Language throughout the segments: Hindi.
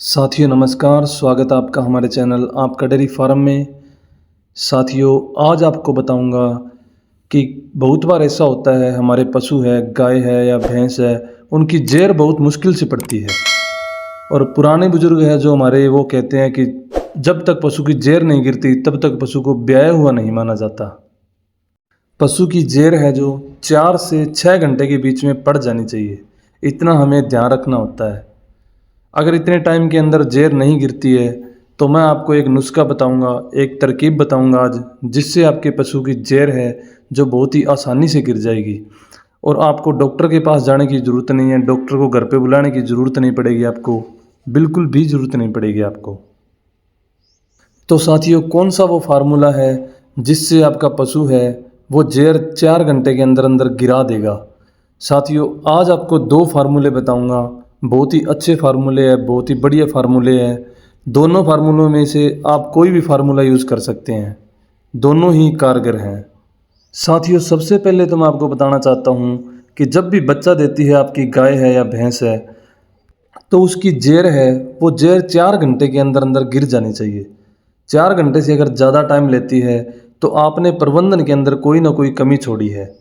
साथियों नमस्कार, स्वागत है आपका हमारे चैनल आपका डेयरी फार्म में। साथियों आज आपको बताऊंगा कि बहुत बार ऐसा होता है, हमारे पशु है, गाय है या भैंस है, उनकी जैर बहुत मुश्किल से पड़ती है। और पुराने बुजुर्ग हैं जो हमारे, वो कहते हैं कि जब तक पशु की जैर नहीं गिरती तब तक पशु को ब्याया हुआ नहीं माना जाता। पशु की जैर है जो 4 से 6 घंटे के बीच में पड़ जानी चाहिए, इतना हमें ध्यान रखना होता है। अगर इतने टाइम के अंदर जैर नहीं गिरती है तो मैं आपको एक नुस्खा बताऊंगा, एक तरकीब बताऊंगा आज, जिससे आपके पशु की जैर है जो बहुत ही आसानी से गिर जाएगी। और आपको डॉक्टर के पास जाने की ज़रूरत नहीं है, डॉक्टर को घर पे बुलाने की ज़रूरत नहीं पड़ेगी, आपको बिल्कुल भी ज़रूरत नहीं पड़ेगी आपको। तो साथियों कौन सा वो फार्मूला है जिससे आपका पशु है वो जैर 4 घंटे के अंदर अंदर गिरा देगा। साथियों आज आपको 2 फार्मूले बताऊंगा, बहुत ही अच्छे फार्मूले हैं, बहुत ही बढ़िया फार्मूले हैं। दोनों फार्मूलों में से आप कोई भी फार्मूला यूज़ कर सकते हैं, दोनों ही कारगर हैं। साथियों सबसे पहले तो मैं आपको बताना चाहता हूँ कि जब भी बच्चा देती है आपकी गाय है या भैंस है, तो उसकी जैर है वो जैर 4 घंटे के अंदर अंदर गिर जानी चाहिए। 4 घंटे से अगर ज़्यादा टाइम लेती है तो आपने प्रबंधन के अंदर कोई ना कोई कमी छोड़ी है।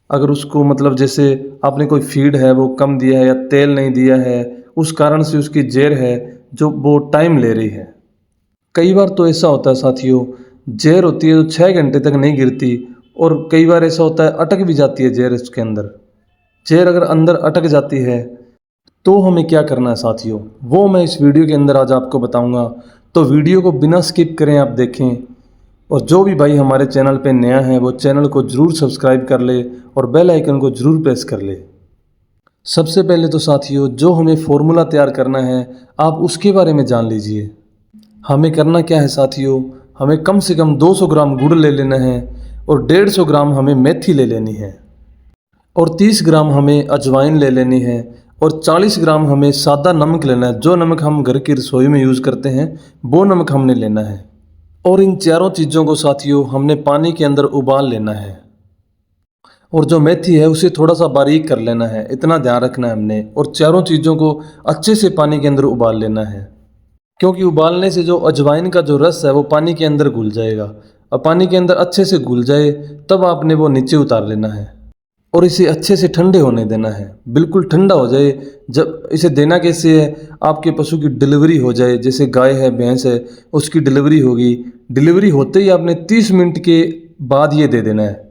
अगर उसको मतलब जैसे आपने कोई फीड है वो कम दिया है या तेल नहीं दिया है, उस कारण से उसकी जैर है जो वो टाइम ले रही है। कई बार तो ऐसा होता है साथियों, जैर होती है तो 6 घंटे तक नहीं गिरती, और कई बार ऐसा होता है अटक भी जाती है जैर उसके अंदर। जैर अगर अंदर अटक जाती है तो हमें क्या करना है साथियों, वो मैं इस वीडियो के अंदर आज आपको बताऊंगा। तो वीडियो को बिना स्किप करें आप देखें, और जो भी भाई हमारे चैनल पे नया है वो चैनल को ज़रूर सब्सक्राइब कर ले और बेल आइकन को ज़रूर प्रेस कर ले। सबसे पहले तो साथियों जो हमें फ़ॉर्मूला तैयार करना है आप उसके बारे में जान लीजिए। हमें करना क्या है साथियों, हमें कम से कम 200 ग्राम गुड़ ले लेना है, और 150 ग्राम हमें मेथी ले लेनी है, और 30 ग्राम हमें अजवाइन ले लेनी है, और 40 ग्राम हमें सादा नमक लेना है। जो नमक हम घर की रसोई में यूज़ करते हैं वो नमक हमने लेना है। और इन चारों चीज़ों को साथियों हमने पानी के अंदर उबाल लेना है, और जो मेथी है उसे थोड़ा सा बारीक कर लेना है, इतना ध्यान रखना है हमने। और चारों चीज़ों को अच्छे से पानी के अंदर उबाल लेना है, क्योंकि उबालने से जो अजवाइन का जो रस है वो पानी के अंदर घुल जाएगा। और पानी के अंदर अच्छे से घुल जाए तब आपने वो नीचे उतार लेना है, और इसे अच्छे से ठंडे होने देना है, बिल्कुल ठंडा हो जाए। जब इसे देना कैसे है, आपके पशु की डिलीवरी हो जाए, जैसे गाय है भैंस है उसकी डिलीवरी होगी, डिलीवरी होते ही आपने 30 मिनट के बाद ये दे देना है।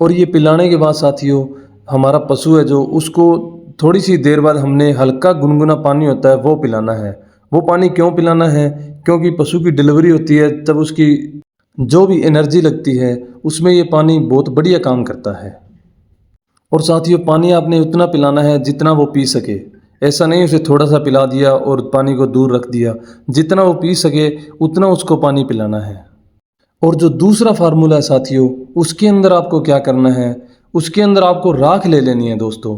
और ये पिलाने के बाद साथियों हमारा पशु है जो, उसको थोड़ी सी देर बाद हमने हल्का गुनगुना पानी होता है वो पिलाना है। वो पानी क्यों पिलाना है, क्योंकि पशु की डिलीवरी होती है तब उसकी जो भी एनर्जी लगती है उसमें ये पानी बहुत बढ़िया काम करता है। और साथियों पानी आपने उतना पिलाना है जितना वो पी सके, ऐसा नहीं उसे थोड़ा सा पिला दिया और पानी को दूर रख दिया। जितना वो पी सके उतना उसको पानी पिलाना है। और जो दूसरा फार्मूला है साथियों, उसके अंदर आपको क्या करना है, उसके अंदर आपको राख ले लेनी है दोस्तों।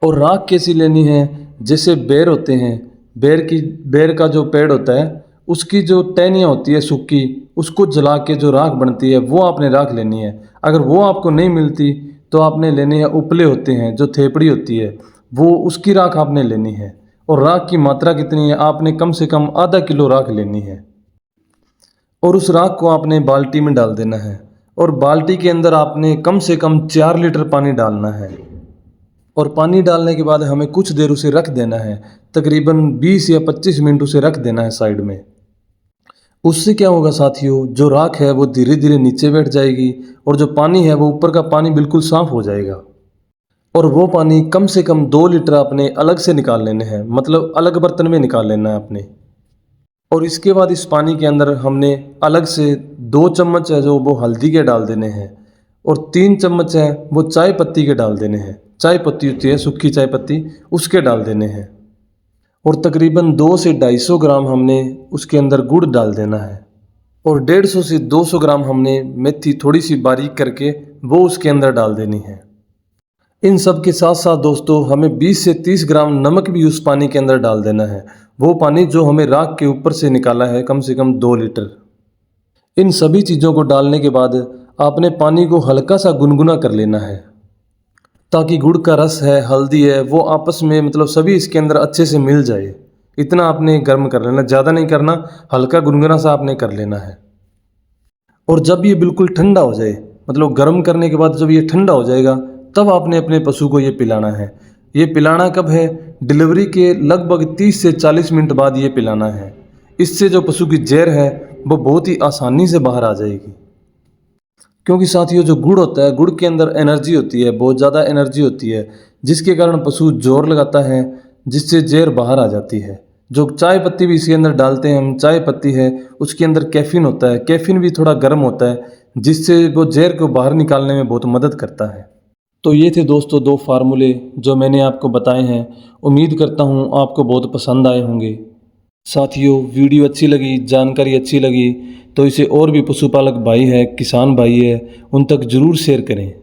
और राख कैसी लेनी है, जैसे बेर होते हैं, बेर का जो पेड़ होता है उसकी जो टहनियाँ होती है सूखी, उसको जला के जो राख बनती है वो आपने राख लेनी है। अगर वो आपको नहीं मिलती तो आपने लेने हैं उपले होते हैं, जो थेपड़ी होती है वो, उसकी राख आपने लेनी है। और राख की मात्रा कितनी है, आपने कम से कम आधा किलो राख लेनी है। और उस राख को आपने बाल्टी में डाल देना है, और बाल्टी के अंदर आपने कम से कम 4 लीटर पानी डालना है। और पानी डालने के बाद हमें कुछ देर उसे रख देना है, तकरीबन 20 या 25 मिनट उसे रख देना है साइड में। उससे क्या होगा साथियों, जो राख है वो धीरे धीरे नीचे बैठ जाएगी, और जो पानी है वो ऊपर का पानी बिल्कुल साफ़ हो जाएगा। और वो पानी कम से कम 2 लीटर आपने अलग से निकाल लेने हैं, मतलब अलग बर्तन में निकाल लेना है आपने। और इसके बाद इस पानी के अंदर हमने अलग से 2 चम्मच है जो वो हल्दी के डाल देने हैं, और 3 चम्मच है वो चाय पत्ती के डाल देने हैं। चाय पत्ती होती है सूखी चाय पत्ती, उसके डाल देने हैं। और तकरीबन 2 से 250 ग्राम हमने उसके अंदर गुड़ डाल देना है, और 150 से 200 ग्राम हमने मेथी थोड़ी सी बारीक करके वो उसके अंदर डाल देनी है। इन सब के साथ साथ दोस्तों हमें 20 से 30 ग्राम नमक भी उस पानी के अंदर डाल देना है, वो पानी जो हमें राख के ऊपर से निकाला है, कम से कम 2 लीटर। इन सभी चीज़ों को डालने के बाद आपने पानी को हल्का सा गुनगुना कर लेना है, ताकि गुड़ का रस है, हल्दी है, वो आपस में मतलब सभी इसके अंदर अच्छे से मिल जाए। इतना आपने गर्म कर लेना, ज़्यादा नहीं करना, हल्का गुनगुना सा आपने कर लेना है। और जब ये बिल्कुल ठंडा हो जाए, मतलब गर्म करने के बाद जब ये ठंडा हो जाएगा, तब आपने अपने पशु को ये पिलाना है। ये पिलाना कब है? डिलीवरी के लगभग 30 से 40 मिनट बाद ये पिलाना है। इससे जो पशु की जहर है वो बहुत ही आसानी से बाहर आ जाएगी। क्योंकि साथियों जो गुड़ होता है, गुड़ के अंदर एनर्जी होती है, बहुत ज़्यादा एनर्जी होती है, जिसके कारण पशु जोर लगाता है, जिससे जहर बाहर आ जाती है। जो चाय पत्ती भी इसके अंदर डालते हैं हम, चाय पत्ती है, उसके अंदर कैफीन होता है, कैफीन भी थोड़ा गर्म होता है, जिससे वो जहर को बाहर निकालने में बहुत मदद करता है। तो ये थे दोस्तों 2 फार्मूले जो मैंने आपको बताए हैं। उम्मीद करता हूँ आपको बहुत पसंद आए होंगे। साथियों वीडियो अच्छी लगी, जानकारी अच्छी लगी तो इसे और भी पशुपालक भाई है, किसान भाई है, उन तक ज़रूर शेयर करें।